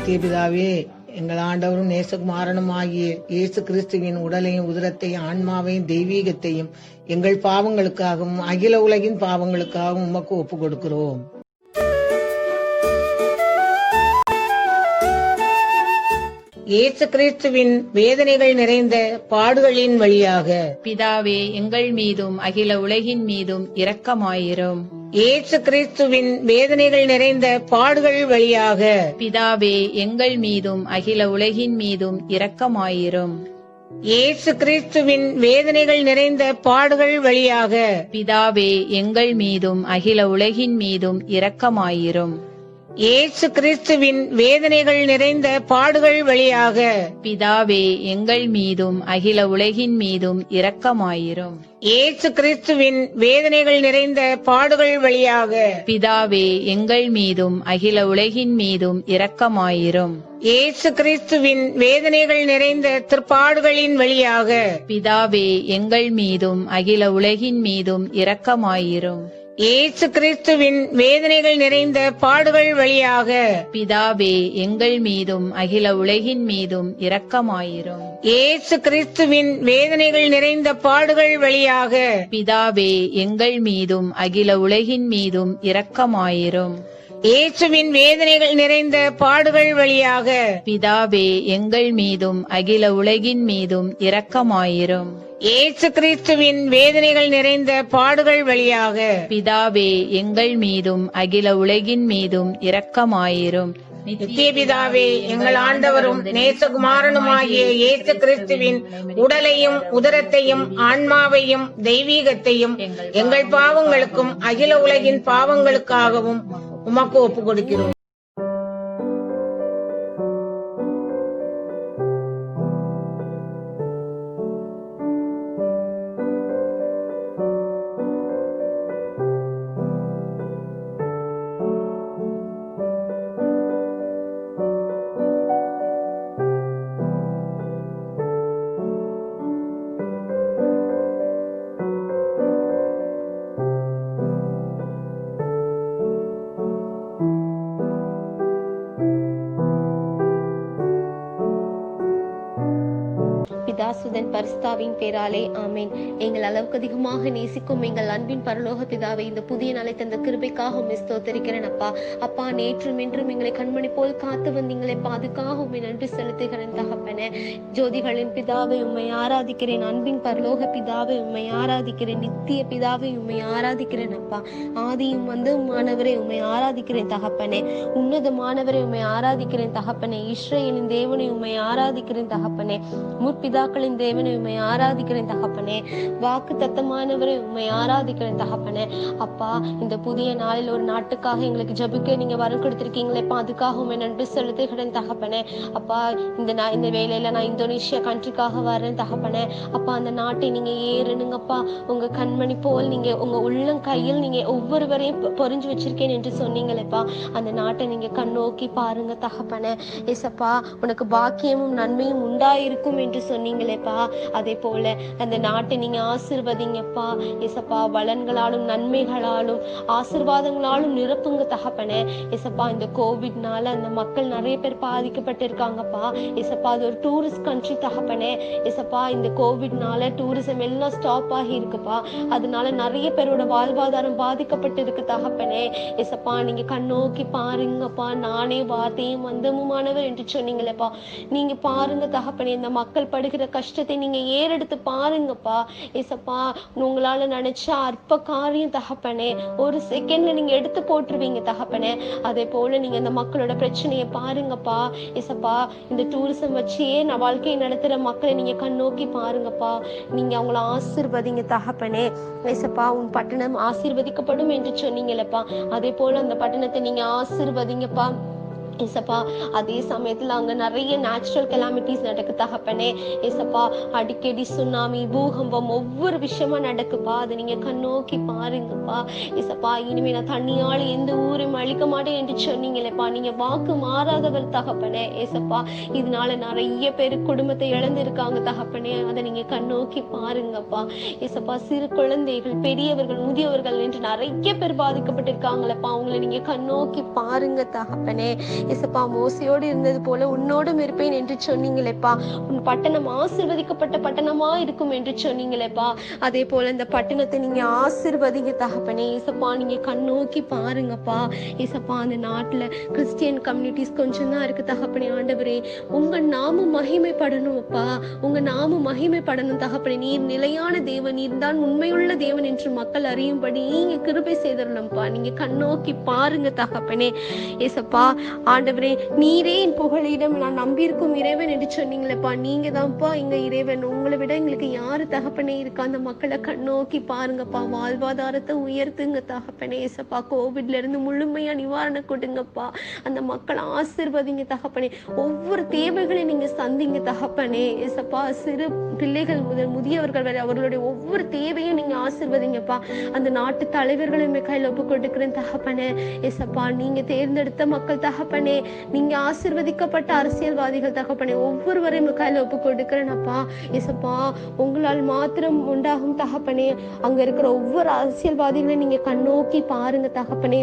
நித்திய பிதாவே, எங்கள் ஆண்டவரும் நேசகுமாரனும் ஆகிய இயேசு கிறிஸ்துவின் உடலையும் உதிரத்தையும் ஆன்மாவையும் தெய்வீகத்தையும் எங்கள் பாவங்களுக்காகவும் அகில உலகின் பாவங்களுக்காகவும் உமக்கு ஒப்பு கொடுக்கிறோம். இயேசு கிறிஸ்துவின் வேதனைகள் நிறைந்த பாடுகளின் வழியாக பிதாவே எங்கள் மீதும் அகில உலகின் மீதும் இரக்கமாயிரும். இயேசு கிறிஸ்துவின் வேதனைகள் நிறைந்த பாடுகள் வழியாக பிதாவே எங்கள் மீதும் அகில உலகின் மீதும் இரக்கமாயிரும். இயேசு கிறிஸ்துவின் வேதனைகள் நிறைந்த பாடுகள் வழியாக பிதாவே எங்கள் மீதும் அகில உலகின் மீதும் இரக்கமாயிரும். இயேசு கிறிஸ்துவின் வேதனைகள் நிறைந்த பாடுகள் வழியாக பிதாவே எங்கள் மீதும் அகில உலகின் மீதும் இரக்கமாயிரும். இயேசு கிறிஸ்துவின் வேதனைகள் நிறைந்த பாடுகள் வழியாக பிதாவே எங்கள் மீதும் அகில உலகின் மீதும் இரக்கமாயிரும். இயேசு கிறிஸ்துவின் வேதனைகள் நிறைந்த திருப்பாடுகளின் வழியாக பிதாவே எங்கள் மீதும் அகில உலகின் மீதும் இரக்கமாயிரும். இயேசு கிறிஸ்துவின் வேதனைகள் நிறைந்த பாடுகள் வழியாக பிதாவே எங்கள் மீதும் அகில உலகின் மீதும் இரக்கமாயிரும். இயேசு கிறிஸ்துவின் வேதனைகள் நிறைந்த பாடுகள் வழியாக பிதாவே எங்கள் மீதும் அகில உலகின் மீதும் இரக்கமாயிரும். இயேசுவின் வேதனைகள் நிறைந்த பாடுகள் வழியாக பிதாவே எங்கள் மீதும் அகில உலகின் மீதும் இரக்கமாயிரும். இயேசு கிறிஸ்துவின் வேதனைகள் நிறைந்த பாடுகள் வழியாக பிதாவே எங்கள் மீதும் அகில உலகின் மீதும் இரக்கமாயிரும். நித்திய பிதாவே, எங்கள் ஆண்டவரும் நேசகுமாரனுமாகிய இயேசு கிறிஸ்துவின் உடலையும் உதரத்தையும் ஆன்மாவையும் தெய்வீகத்தையும் எங்கள் பாவங்களுக்கும் அகில உலகின் பாவங்களுக்காகவும் உமக்கு ஒப்பு கொடுக்கிறோம். பிதாசுதன் பரிசுத்தாவின் பேராலே ஆமேன். எங்கள் அளவுக்கு அதிகமாக நேசிக்கும் எங்கள் அன்பின் பரலோக பிதாவை, இந்த புதிய நாளை தந்த கிருபைக்காக உம்மை ஸ்தோத்திரிக்கிறேன் அப்பா. அப்பா, நேற்றும் இன்றும் எங்களை கண்மணி போல் காத்து வந்தீங்களேப்பா, அதுக்காக உம்மை நன்றி செலுத்துகிறேன் தகப்பனே. ஜோதிகளின் பிதாவை உம்மை ஆராதிக்கிறேன். அன்பின் பரலோக பிதாவை உம்மை ஆராதிக்கிறேன். நித்திய பிதாவை உம்மை ஆராதிக்கிறேன் அப்பா. ஆதியும் மாணவரை உம்மை ஆராதிக்கிறேன் தகப்பனே. உன்னதமானவரை உம்மை ஆராதிக்கிறேன் தகப்பனே. இஸ்ரவேலின் தேவனை உம்மை ஆராதிக்கிறேன் தகப்பனே. முற்பிதாக்களின் தேவனை உம்மை ஆராதிக்கிறேன் தகப்பனே. வாக்கு தத்தமானவரை உம்மை ஆராதிக்கிறேன் தகப்பனே. அப்பா, இந்த புதிய நாளில் ஒரு நாட்டுக்காக எங்களுக்கு ஜபிக்க நீங்க வரம் கொடுத்திருக்கீங்களேப்பா, அதுக்காக உம்மை நன்றி செலுத்துகிறேன் தகப்பனே. அப்பா, இந்த வேலையில நான் இந்தோனேஷியா கண்ட்ரிக்காக வரேன் தகப்பனே. அப்பா, அந்த நாட்டை நீங்க ஏறணுங்கப்பா. உங்க கண்மணி போல் நீங்க உங்க உள்ளம் கையில் நீங்க ஒவ்வொருவரையும் பொறிஞ்சு வச்சிருக்கேன் என்று சொன்னீங்களேப்பா. அந்த நாட்டை நீங்க கண்ணோக்கி பாருங்க தகப்பனே. ஏசப்பா, உனக்கு பாக்கியமும் நன்மையும் உண்டாயிருக்கும் என்று சொன்னீங்களேப்பா. அதே போல அந்த நாட்டை நீங்க ஆசீர்வதிங்கப்பா. ஏசப்பா, பலன்களாலும் நன்மைகளாலும் ஆசீர்வாதங்களாலும் நிரப்புங்க தகப்பனே. ஏசப்பா, இந்த கோவிட்னால அந்த மக்கள் நிறைய பேர் பாதிக்கப்பட்டிருக்காங்கப்பா. ஏசப்பா, அது ஒரு டூரிஸ்ட் கண்ட்ரி தகப்பனே. ஏசப்பா, இந்த கோவிட்னால டூரிசம் எல்லாம் ஸ்டாப் ஆகி இருக்குப்பா. அதனால நிறைய பேரோட வாழ்வாதாரம் பாதிக்கப்பட்டு இருக்கு தகப்பனே. ஏசப்பா, நீங்க கண்ணோக்கி பாருங்கப்பா. நானே வார்த்தையும் மந்தமுமானவர் என்று சொன்னீங்களேப்பா. நீங்க பாருங்க தகப்பனே. இந்த மக்கள் படுகிற கஷ்டத்தை நீங்க ஏறெடுத்து பாருங்கப்பா. ஏசப்பா, உங்களால நினைச்சா அற்ப காரியம் தகப்பனே. ஒரு செகண்ட்ல நீங்க எடுத்து போட்டுருவீங்க தகப்பனே. அதே போல நீங்க இந்த மக்களோட பிரச்சனையை பாருங்கப்பா. ஏசப்பா, இந்த டூரிசம் வச்சே நான் வாழ்க்கையை நடத்துற மக்களை நீங்க கண்ணோக்கி பாருங்கப்பா. நீங்க அவங்கள ஆசீர்வதிங்க தகப்பனே. ஏசப்பா, உன் பட்டணம் ஆசீர்வதிக்கப்படும் என்று சொன்னீங்களப்பா. அதே போல அந்த பட்டணத்தை நீங்க ஆசீர்வதிங்கப்பா. ஏசப்பா, அதே சமயத்துல அங்க நிறைய நேச்சுரல் கெலாமிட்டிஸ் நடக்கு தகப்பனே. ஏசப்பா, அடிக்கடி சுனாமி, பூகம்பம், ஒவ்வொரு விஷயமா நடக்குப்பா. அதை நீங்க கண்ணோக்கி பாருங்கப்பா. ஏசப்பா, இனிமே நான் தண்ணியால எந்த ஊரையும் அழிக்க மாட்டேன் என்று சொன்னீங்களேப்பா. நீங்க வாக்கு மாறாதவர் தகப்பனே. ஏசப்பா, இதனால நிறைய பேரு குடும்பத்தை இழந்து இருக்காங்க தகப்பனே. அதை நீங்க கண்ணோக்கி பாருங்கப்பா. ஏசப்பா, சிறு குழந்தைகள், பெரியவர்கள், முதியவர்கள் என்று நிறைய பேர் பாதிக்கப்பட்டிருக்காங்களப்பா. அவங்களை நீங்க கண்ணோக்கி பாருங்க தகப்பனே. ஏசப்பா மோசையோடு இருந்தது போல உன்னோடும் இருப்பேன் என்று சொன்னீங்களேப்பா. உன் பட்டணம் ஆசீர்வதிக்கப்பட்ட பட்டணமா இருக்கும் என்று சொன்னீங்களேப்பா. அதே போல இந்த பட்டணத்தை நீங்க ஆசீர்வதிங்க தகப்பனே. ஏசப்பா நீங்க கண்ணோக்கி பாருங்கப்பா. ஏசப்பா அந்த நாட்டுல கிறிஸ்டியன் கம்யூனிட்டிஸ் கொஞ்சம் தான் இருக்கு தகப்பனே. ஆண்டவரே உங்க நாமம் மகிமைப்படணும் அப்பா. உங்க நாமம் மகிமைப்படணும் தகப்பனே. நீர் நிலையான தேவன், நீர் தான் உண்மையுள்ள தேவன் என்று மக்கள் அறியும்படி நீங்க கிருபை செய்தரணும்ப்பா. நீங்க கண்ணோக்கி பாருங்க தகப்பனே. ஏசப்பா ஆண்டவரே நீரே என் புகழிடம், நான் நம்பியிருக்கும் இறைவன் என்று சொன்னீங்களேப்பா. நீங்க தான்ப்பா எங்க இறைவன். உங்களை விட எங்களுக்கு யாரு தகப்பனே இருக்கா? அந்த மக்களை கண்ணோக்கி பாருங்கப்பா. வாழ்வாதாரத்தை உயர்த்துங்க தகப்பனே. ஏசப்பா கோவிட்ல இருந்து முழுமையா நிவாரணம் கொடுங்கப்பா. அந்த மக்களை ஆசீர்வதிங்க தகப்பனே. ஒவ்வொரு தேவைகளையும் நீங்க சந்திங்க தகப்பனே. ஏசப்பா சிறு பிள்ளைகள் முதல் முதியவர்கள் வரை அவர்களுடைய ஒவ்வொரு தேவையும் நீங்க ஆசீர்வதிங்கப்பா. அந்த நாட்டு தலைவர்களுமே கையில் ஒப்பு கொடுக்கிறேன் தகப்பனே. ஏசப்பா நீங்க தேர்ந்தெடுத்த மக்கள் தகப்பனே. நீங்க ஆசீர்வதிக்கப்பட்ட அரசியல்வாதிகள் தகப்பனே. ஒவ்வொருவரையும் கையில் ஒப்பு கொடுக்கிறேன்ப்பா. ஏசப்பா உங்களால் மாத்திரம் உண்டாகும் தகப்பனே. அங்க இருக்கிற ஒவ்வொரு அரசியல்வாதிகளையும் நீங்க கண்ணோக்கி பாருங்க தகப்பனே.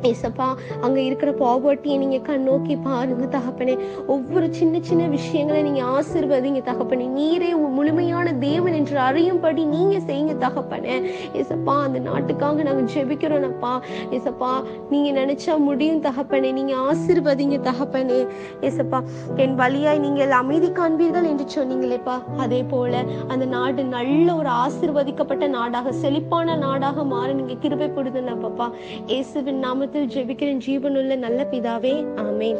ஏசப்பா அங்க இருக்கிற பாவர்ட்டியை நீங்க கண்ணோக்கி பாருங்க தகப்பனே. ஒவ்வொரு சின்ன சின்ன விஷயங்களை நீங்க ஆசீர்வதிங்க தகப்பனே. நீரே முழுமையான தேவன் என்று அறியும்படி நீங்க செய்யுங்க தகப்பனே. ஏசப்பா அந்த நாட்டுக்காக நாங்க ஜெபிக்கிறோம்ப்பா. ஏசப்பா நீங்க நினைச்சா முடியும் தகப்பனே. நீங்க ஆசீர்வதிங்க தகப்பனே. ஏசப்பா என் வழியாய் நீங்கள் அமைதி காண்பீர்கள் என்று சொன்னீங்களேப்பா. அதே போல அந்த நாடு நல்ல ஒரு ஆசீர்வதிக்கப்பட்ட நாடாக, செழிப்பான நாடாக மாற நீங்க கிருபை கொடுங்க பாப்பா. இயேசுவின் நாமத்தில் ஜெபிக்கிறேன் ஜீவனுள்ள நல்ல பிதாவே, ஆமென்.